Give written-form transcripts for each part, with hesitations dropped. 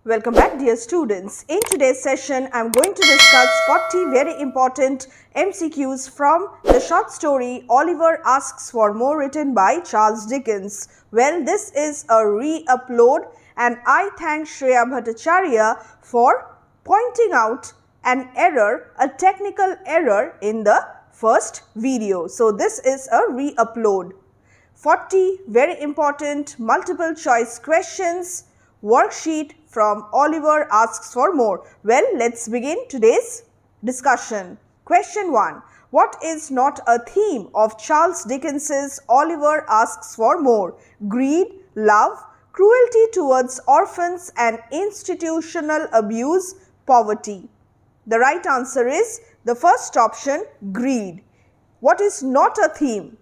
Welcome back, dear students. In today's session, I am going to discuss 40 very important MCQs from the short story Oliver Asks for More, written by Charles Dickens. Well, this is a re-upload and I thank Shreya Bhattacharya for pointing out an error, a technical error in the first video. So, this is a re-upload. 40 very important multiple choice questions worksheet from Oliver Asks for More. Well, let's begin today's discussion. Question 1. What is not a theme of Charles Dickens's Oliver Asks for More? Greed, love, cruelty towards orphans and institutional abuse, poverty. The right answer is the first option, greed. What is not a theme?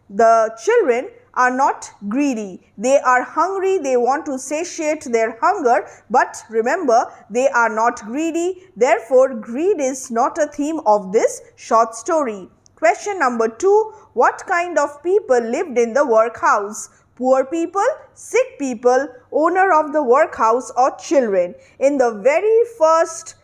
The children are not greedy. They are hungry. They want to satiate their hunger. But remember, they are not greedy. Therefore, greed is not a theme of this short story. Question number 2. What kind of people lived in the workhouse? Poor people, sick people, owner of the workhouse, or children? In the very first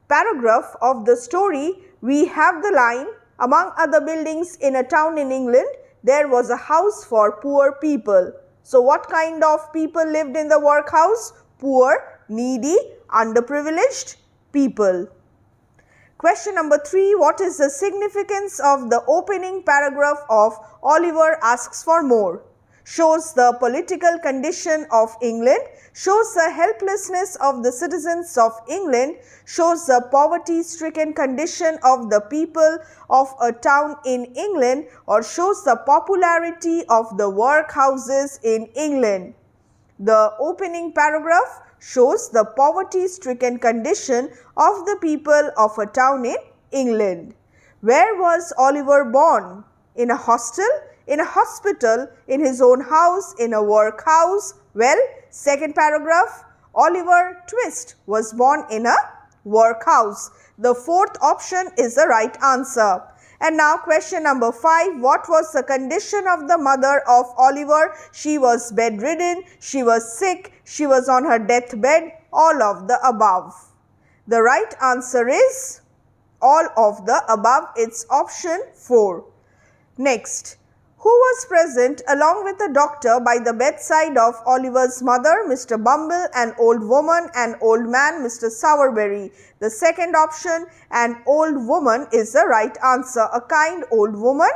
paragraph of the story, we have the line, among other buildings in a town in England, there was a house for poor people. So, what kind of people lived in the workhouse? Poor, needy, underprivileged people. Question number 3. What is the significance of the opening paragraph of Oliver Asks for More? Shows the political condition of England, shows the helplessness of the citizens of England, shows the poverty-stricken condition of the people of a town in England, or shows the popularity of the workhouses in England. The opening paragraph shows the poverty-stricken condition of the people of a town in England. Where was Oliver born? In a hostel? In a hospital, in his own house, in a workhouse? Well, second paragraph, Oliver Twist was born in a workhouse. The fourth option is the right answer. And now question number 5. What was the condition of the mother of Oliver? She was bedridden, she was sick, she was on her deathbed, all of the above. The right answer is all of the above. It's option 4. Next. Who was present along with the doctor by the bedside of Oliver's mother, Mr. Bumble, an old woman, an old man, Mr. Sowerberry? The second option, an old woman, is the right answer. A kind old woman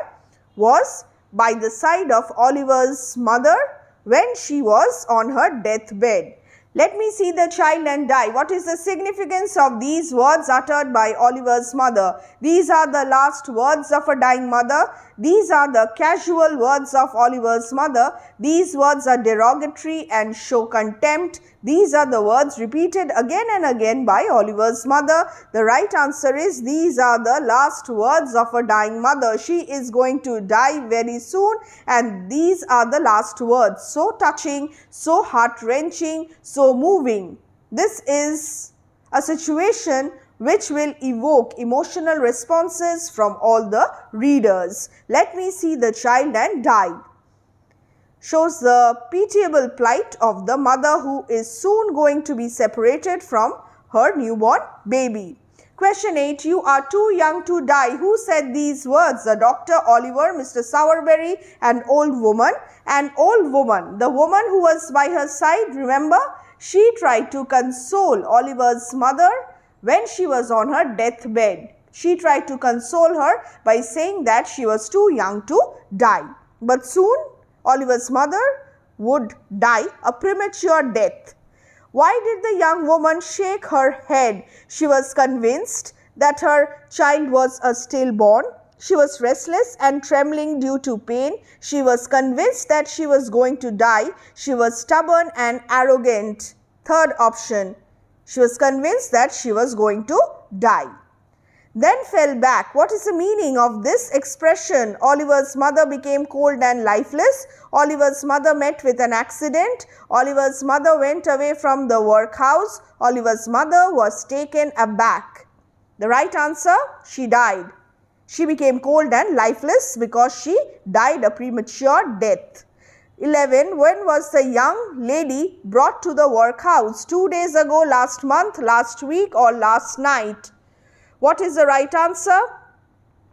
was by the side of Oliver's mother when she was on her deathbed. Let me see the child and die. What is the significance of these words uttered by Oliver's mother? These are the last words of a dying mother. These are the casual words of Oliver's mother. These words are derogatory and show contempt. These are the words repeated again and again by Oliver's mother. The right answer is these are the last words of a dying mother. She is going to die very soon and these are the last words. So touching, so heart-wrenching, so moving. This is a situation which will evoke emotional responses from all the readers. Let me see the child and die. Shows the pitiable plight of the mother who is soon going to be separated from her newborn baby. Question 8. You are too young to die. Who said these words? The doctor, Oliver, Mr. Sowerberry, an old woman. An old woman. The woman who was by her side, remember? She tried to console Oliver's mother when she was on her deathbed. She tried to console her by saying that she was too young to die. But soon, Oliver's mother would die a premature death. Why did the young woman shake her head? She was convinced that her child was a stillborn. She was restless and trembling due to pain. She was convinced that she was going to die. She was stubborn and arrogant. Third option. She was convinced that she was going to die. Then fell back. What is the meaning of this expression? Oliver's mother became cold and lifeless. Oliver's mother met with an accident. Oliver's mother went away from the workhouse. Oliver's mother was taken aback. The right answer, she died. She became cold and lifeless because she died a premature death. 11. When was the young lady brought to the workhouse? 2 days ago, last month, last week, or last night? What is the right answer?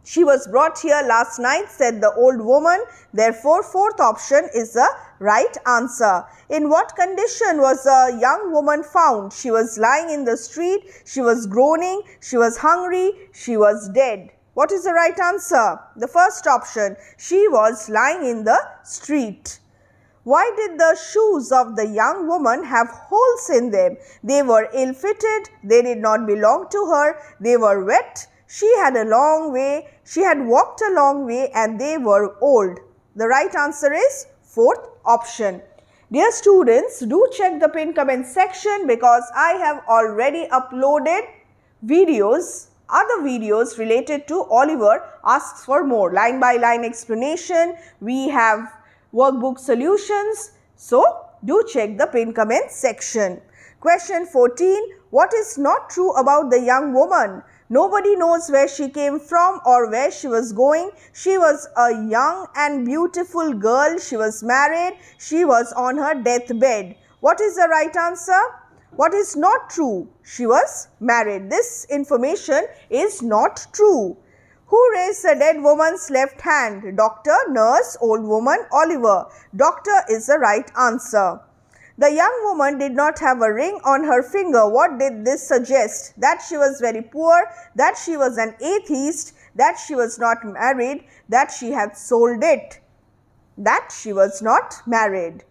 She was brought here last night, said the old woman. Therefore, fourth option is the right answer. In what condition was the young woman found? She was lying in the street, she was groaning, she was hungry, she was dead. What is the right answer? The first option. She was lying in the street. Why did the shoes of the young woman have holes in them? They were ill-fitted, they did not belong to her, they were wet, she had walked a long way, and they were old. The right answer is fourth option. Dear students, do check the pinned comment section because I have already uploaded other videos related to Oliver Asks for More. Line by line explanation. We have Workbook Solutions. So, do check the pinned comment section. Question 14. What is not true about the young woman? Nobody knows where she came from or where she was going. She was a young and beautiful girl. She was married. She was on her deathbed. What is the right answer? What is not true? She was married. This information is not true. Who raised the dead woman's left hand? Doctor, nurse, old woman, Oliver. Doctor is the right answer. The young woman did not have a ring on her finger. What did this suggest? That she was very poor, that she was an atheist, that she was not married, that she had sold it, that she was not married.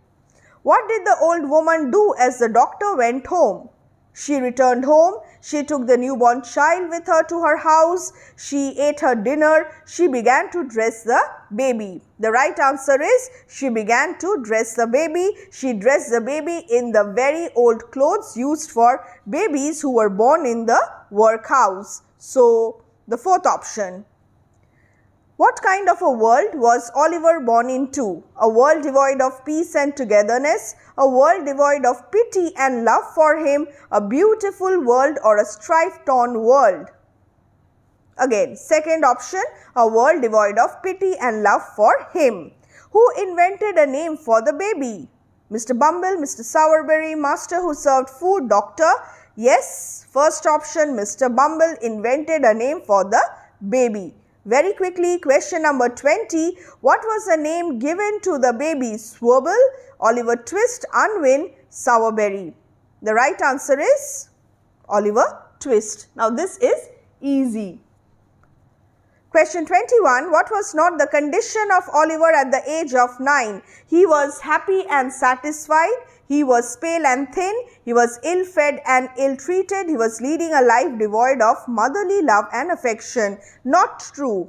What did the old woman do as the doctor went home? She returned home, she took the newborn child with her to her house, she ate her dinner, she began to dress the baby. The right answer is she began to dress the baby. She dressed the baby in the very old clothes used for babies who were born in the workhouse. So, the fourth option. What kind of a world was Oliver born into? A world devoid of peace and togetherness, a world devoid of pity and love for him, a beautiful world, or a strife-torn world? Again, second option, a world devoid of pity and love for him. Who invented a name for the baby? Mr. Bumble, Mr. Sowerberry, master who served food, doctor? Yes, first option, Mr. Bumble invented a name for the baby. Very quickly, question number 20. What was the name given to the baby? Swirble, Oliver Twist, Unwin, Sowerberry. The right answer is Oliver Twist. Now, this is easy. Question 21. What was not the condition of Oliver at the age of 9? He was happy and satisfied. He was pale and thin. He was ill-fed and ill-treated. He was leading a life devoid of motherly love and affection. Not true.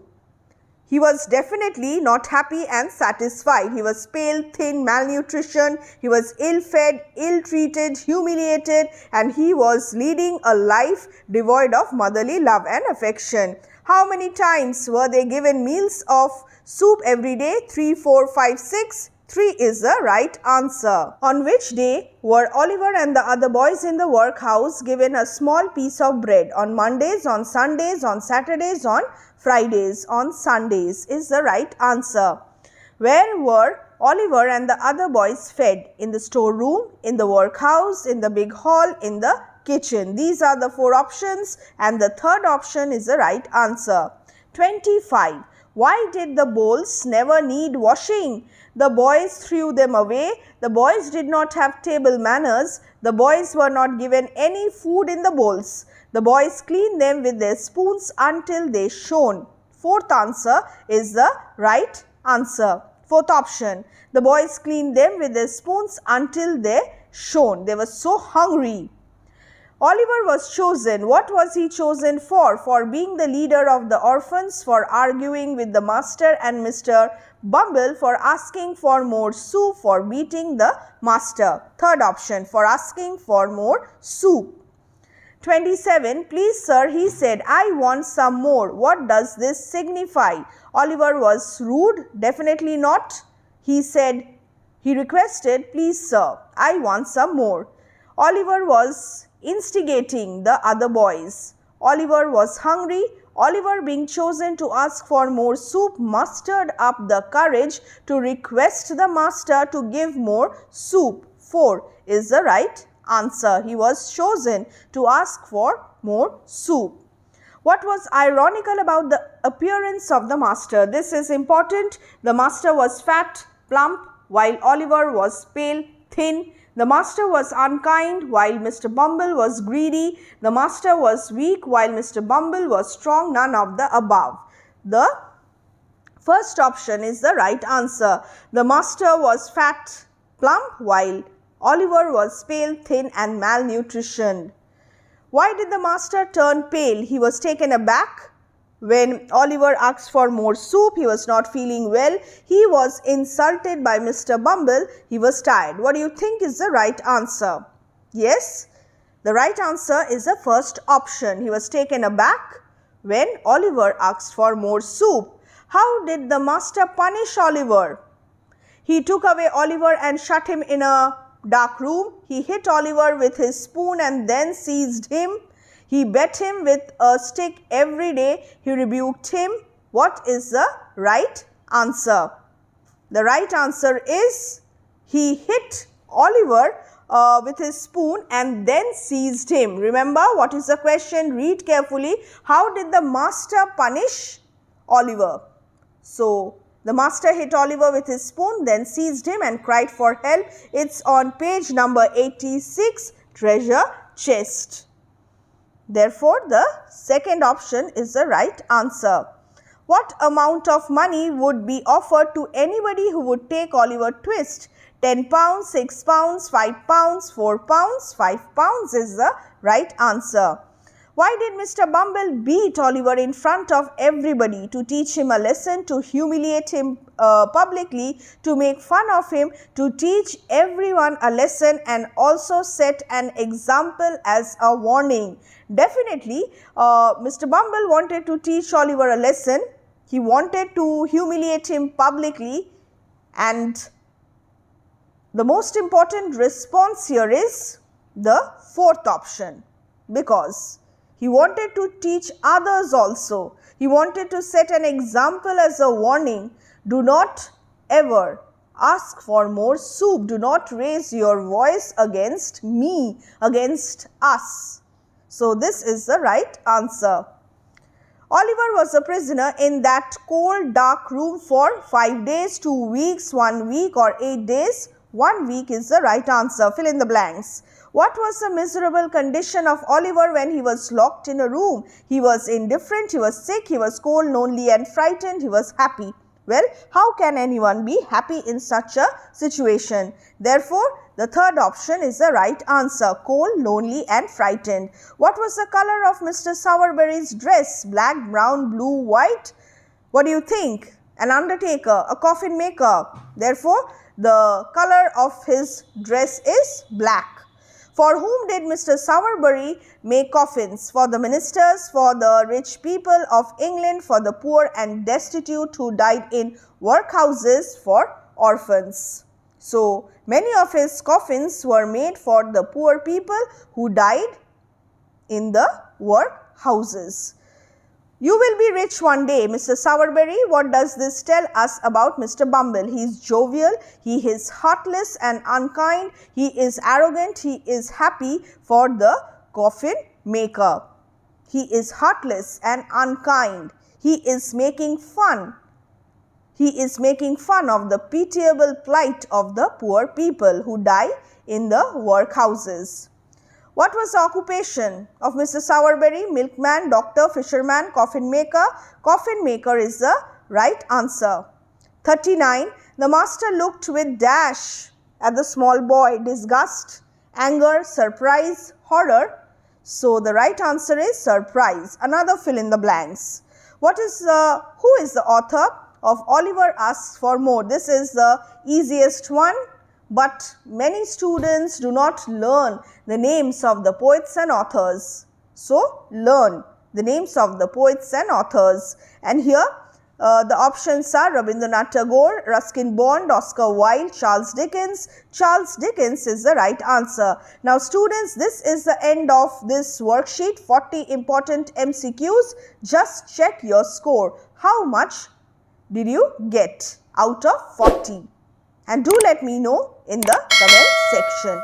He was definitely not happy and satisfied. He was pale, thin, malnutrition. He was ill-fed, ill-treated, humiliated, and he was leading a life devoid of motherly love and affection. How many times were they given meals of soup every day? 3, 4, 5, 6. 3 is the right answer. On which day were Oliver and the other boys in the workhouse given a small piece of bread? On Mondays, on Sundays, on Saturdays, on Fridays. On Sundays is the right answer. Where were Oliver and the other boys fed? In the storeroom, in the workhouse, in the big hall, in the kitchen. These are the 4 options and the third option is the right answer. 25. Why did the bowls never need washing? The boys threw them away. The boys did not have table manners. The boys were not given any food in the bowls. The boys cleaned them with their spoons until they shone. Fourth answer is the right answer. Fourth option. The boys cleaned them with their spoons until they shone. They were so hungry. Oliver was chosen. What was he chosen for? For being the leader of the orphans, for arguing with the master and Mr. Bumble, for asking for more soup, for beating the master. Third option, for asking for more soup. 27. Please sir, he said, I want some more. What does this signify? Oliver was rude. Definitely not. He requested, please sir, I want some more. Oliver was instigating the other boys. Oliver was hungry. Oliver, being chosen to ask for more soup, mustered up the courage to request the master to give more soup. 4 is the right answer. He was chosen to ask for more soup. What was ironical about the appearance of the master? This is important. The master was fat, plump, while Oliver was pale, thin. The master was unkind, while Mr. Bumble was greedy. The master was weak, while Mr. Bumble was strong. None of the above. The first option is the right answer. The master was fat, plump, while Oliver was pale, thin and malnutritioned. Why did the master turn pale? He was taken aback when Oliver asked for more soup. He was not feeling well. He was insulted by Mr. Bumble. He was tired. What do you think is the right answer? Yes, the right answer is the first option. He was taken aback when Oliver asked for more soup. How did the master punish Oliver? He took away Oliver and shut him in a dark room. He hit Oliver with his spoon and then seized him. He beat him with a stick every day. He rebuked him. What is the right answer? The right answer is he hit Oliver with his spoon and then seized him. Remember, what is the question? Read carefully. How did the master punish Oliver? So, the master hit Oliver with his spoon, then seized him and cried for help. It's on page number 86, treasure chest. Therefore, the second option is the right answer. What amount of money would be offered to anybody who would take Oliver Twist? 10 pounds, 6 pounds, 5 pounds, 4 pounds, 5 pounds is the right answer. Why did Mr. Bumble beat Oliver in front of everybody? To teach him a lesson, to humiliate him publicly, to make fun of him, to teach everyone a lesson and also set an example as a warning. Definitely, Mr. Bumble wanted to teach Oliver a lesson. He wanted to humiliate him publicly, and the most important response here is the fourth option, because he wanted to teach others also. He wanted to set an example as a warning. Do not ever ask for more soup. Do not raise your voice against me, against us. So, this is the right answer. Oliver was a prisoner in that cold, dark room for 5 days, 2 weeks, 1 week or 8 days. 1 week is the right answer. Fill in the blanks. What was the miserable condition of Oliver when he was locked in a room? He was indifferent, he was sick, he was cold, lonely and frightened, he was happy. Well, how can anyone be happy in such a situation? Therefore, the third option is the right answer. Cold, lonely and frightened. What was the color of Mr. Sowerberry's dress? Black, brown, blue, white? What do you think? An undertaker, a coffin maker. Therefore, the color of his dress is black. For whom did Mr. Sowerberry make coffins? For the ministers, for the rich people of England, for the poor and destitute who died in workhouses, for orphans. So, many of his coffins were made for the poor people who died in the workhouses. You will be rich one day, Mr. Sowerberry. What does this tell us about Mr. Bumble? He is jovial, he is heartless and unkind, he is arrogant, he is happy for the coffin maker. He is heartless and unkind. He is making fun. He is making fun of the pitiable plight of the poor people who die in the workhouses. What was the occupation of Mr. Sowerberry? Milkman, doctor, fisherman, coffin maker. Coffin maker is the right answer. 39. The master looked with dash at the small boy. Disgust, anger, surprise, horror. So, the right answer is surprise. Another fill in the blanks. Who is the author of Oliver Asks for More? This is the easiest one. But many students do not learn the names of the poets and authors. So, learn the names of the poets and authors. And here The options are Rabindranath Tagore, Ruskin Bond, Oscar Wilde, Charles Dickens. Charles Dickens is the right answer. Now students, this is the end of this worksheet, 40 important MCQs. Just check your score. How much did you get out of 40? And do let me know in the comment section.